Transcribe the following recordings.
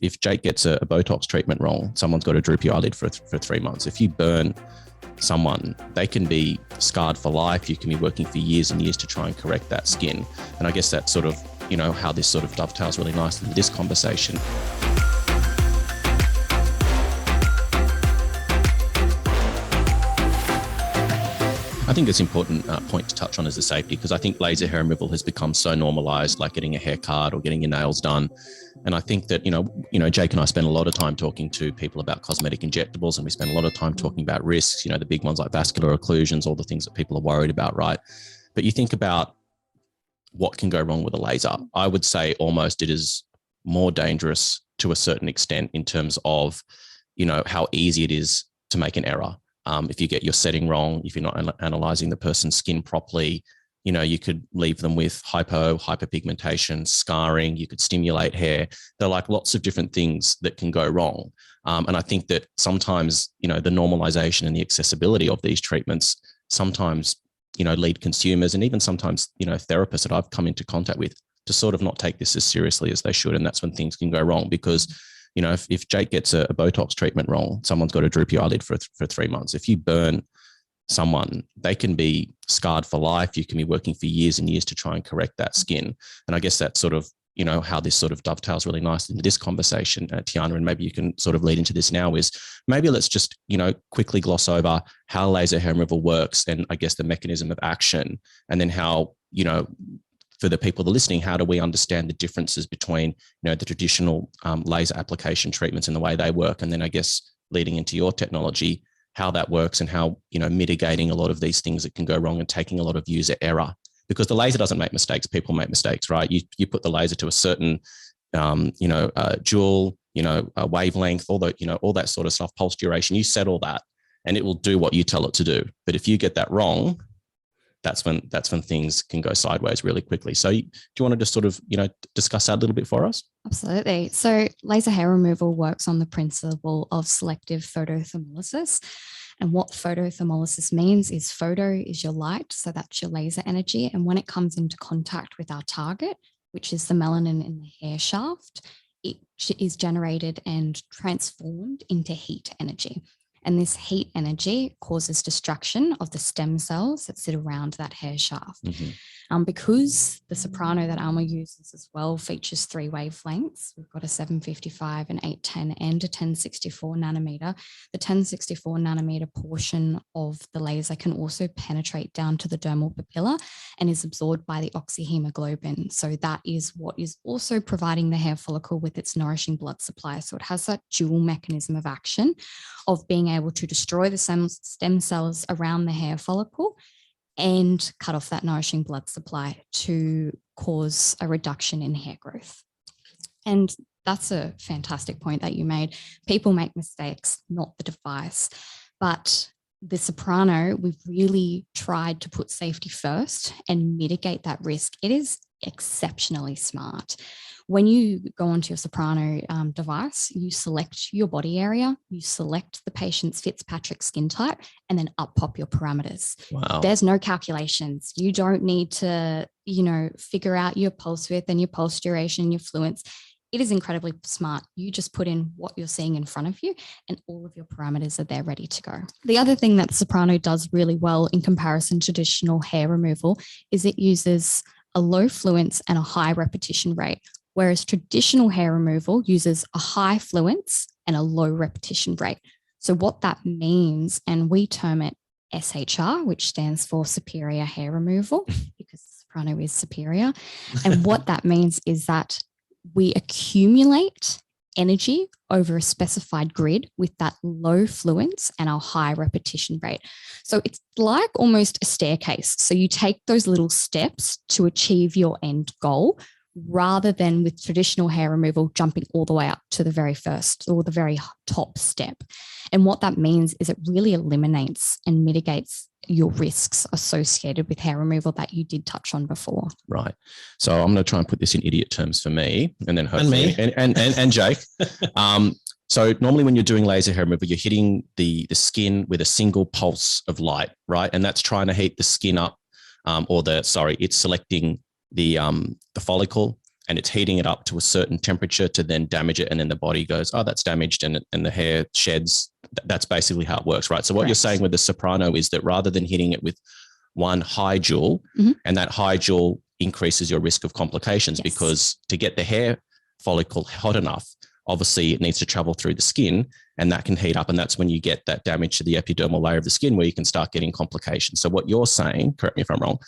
if Jake gets a Botox treatment wrong, someone's got a droopy eyelid for 3 months. If you burn someone, they can be scarred for life. You can be working for years and years to try and correct that skin. And I guess that's sort of, how this sort of dovetails really nicely with this conversation. I think it's an important point to touch on is the safety, because I think laser hair removal has become so normalized, like getting a haircut or getting your nails done. And I think that, Jake and I spend a lot of time talking to people about cosmetic injectables, and we spend a lot of time talking about risks, the big ones like vascular occlusions, all the things that people are worried about, right? But you think about what can go wrong with a laser. I would say almost it is more dangerous to a certain extent in terms of, how easy it is to make an error. If you get your setting wrong, if you're not analyzing the person's skin properly, you could leave them with hyperpigmentation, scarring, you could stimulate hair. There are like lots of different things that can go wrong. And I think that sometimes, the normalization and the accessibility of these treatments sometimes, lead consumers and even sometimes, therapists that I've come into contact with to sort of not take this as seriously as they should. And that's when things can go wrong because, if Jake gets a Botox treatment wrong, someone's got a droopy eyelid for 3 months. If you burn someone, they can be scarred for life. You can be working for years and years to try and correct that skin. And I guess that's sort of, how this sort of dovetails really nicely into this conversation, Tiarnna, and maybe you can sort of lead into this now is maybe let's just, quickly gloss over how laser hair removal works and I guess the mechanism of action, and then how, for the people that are listening, how do we understand the differences between, the traditional laser application treatments and the way they work? And then I guess leading into your technology, how that works and how, mitigating a lot of these things that can go wrong and taking a lot of user error, because the laser doesn't make mistakes. People make mistakes, right? You put the laser to a certain, joule, wavelength, all that sort of stuff, pulse duration, you set all that and it will do what you tell it to do. But if you get that wrong, that's when things can go sideways really quickly. So do you want to just sort of, discuss that a little bit for us? Absolutely. So laser hair removal works on the principle of selective photothermolysis. And what photothermolysis means is photo is your light. So that's your laser energy. And when it comes into contact with our target, which is the melanin in the hair shaft, it is generated and transformed into heat energy. And this heat energy causes destruction of the stem cells that sit around that hair shaft. Mm-hmm. Because the Soprano that Alma uses as well features 3 wavelengths. We've got a 755, an 810, and a 1064 nanometer. The 1064 nanometer portion of the laser can also penetrate down to the dermal papilla and is absorbed by the oxyhemoglobin. So that is what is also providing the hair follicle with its nourishing blood supply. So it has that dual mechanism of action of being able to destroy the stem cells around the hair follicle and cut off that nourishing blood supply to cause a reduction in hair growth. And that's a fantastic point that you made. People make mistakes, not the device. But the Soprano, we've really tried to put safety first and mitigate that risk. It is exceptionally smart. When you go onto your Soprano device, you select your body area, you select the patient's Fitzpatrick skin type, and then up pop your parameters. Wow. There's no calculations. You don't need to, figure out your pulse width and your pulse duration and your fluence. It is incredibly smart. You just put in what you're seeing in front of you and all of your parameters are there ready to go. The other thing that the Soprano does really well in comparison to traditional hair removal is it uses a low fluence and a high repetition rate, whereas traditional hair removal uses a high fluence and a low repetition rate. So what that means, and we term it SHR, which stands for superior hair removal, because Soprano is superior. And what that means is that we accumulate energy over a specified grid with that low fluence and our high repetition rate. So it's like almost a staircase. So you take those little steps to achieve your end goal, rather than with traditional hair removal jumping all the way up to the very first or the very top step. And what that means is it really eliminates and mitigates your risks associated with hair removal that you did touch on before. Right. So I'm going to try and put this in idiot terms for me, and then hopefully and Jake. So normally when you're doing laser hair removal, you're hitting the skin with a single pulse of light, right? And that's trying to heat the skin up, it's selecting the follicle and it's heating it up to a certain temperature to then damage it. And then the body goes, oh, that's damaged, and the hair sheds. That's basically how it works, right? So what you're saying with the Soprano is that rather than hitting it with one high joule, and that high joule increases your risk of complications, because to get the hair follicle hot enough, obviously it needs to travel through the skin, and that can heat up. And that's when you get that damage to the epidermal layer of the skin, where you can start getting complications. So what you're saying, correct me if I'm wrong,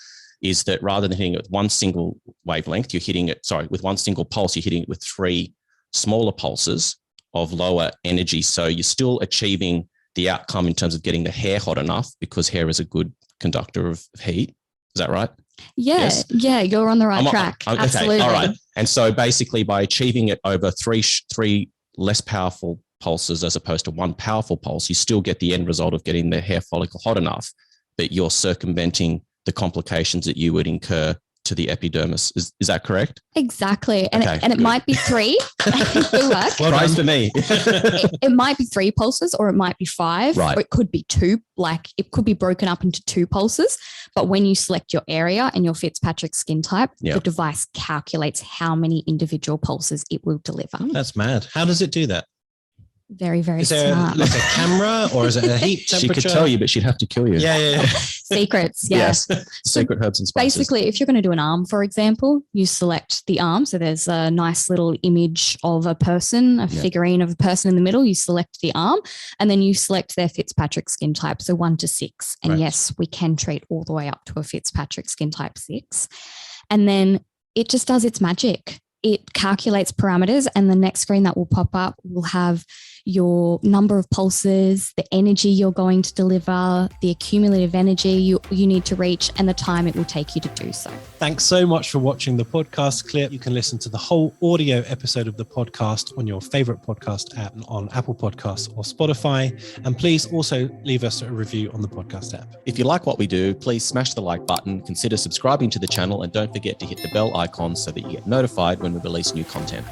is that rather than hitting it with one single wavelength, with one single pulse, you're hitting it with 3 smaller pulses of lower energy. So you're still achieving the outcome in terms of getting the hair hot enough, because hair is a good conductor of heat. Is that right? Yeah. Yes? Yeah. You're on the right track. Okay. Absolutely. All right. And so basically by achieving it over three less powerful pulses as opposed to one powerful pulse, you still get the end result of getting the hair follicle hot enough that you're circumventing the complications that you would incur to the epidermis. Is that correct? Exactly. And it might be 3. Good work. Well, prize for me. It might be 3 pulses, or it might be 5, right. Or it could be 2. Like it could be broken up into 2 pulses. But when you select your area and your Fitzpatrick skin type, the device calculates how many individual pulses it will deliver. That's mad. How does it do that? Very, very smart. Is there like a camera, or is it a heat temperature? She could tell you, but she'd have to kill you. Yeah. Secrets, yes. Secret herbs and spices. Basically, if you're going to do an arm, for example, you select the arm. So there's a nice little image of a person, a figurine of a person in the middle. You select the arm, and then you select their Fitzpatrick skin type, so 1 to 6. And yes, we can treat all the way up to a Fitzpatrick skin type 6. And then it just does its magic. It calculates parameters, and the next screen that will pop up will have your number of pulses, the energy you're going to deliver, the accumulative energy you need to reach, and the time it will take you to do so. Thanks so much for watching the podcast clip. You can listen to the whole audio episode of the podcast on your favorite podcast app, on Apple Podcasts or Spotify. And please also leave us a review on the podcast app. If you like what we do, please smash the like button, consider subscribing to the channel, and don't forget to hit the bell icon so that you get notified when we release new content.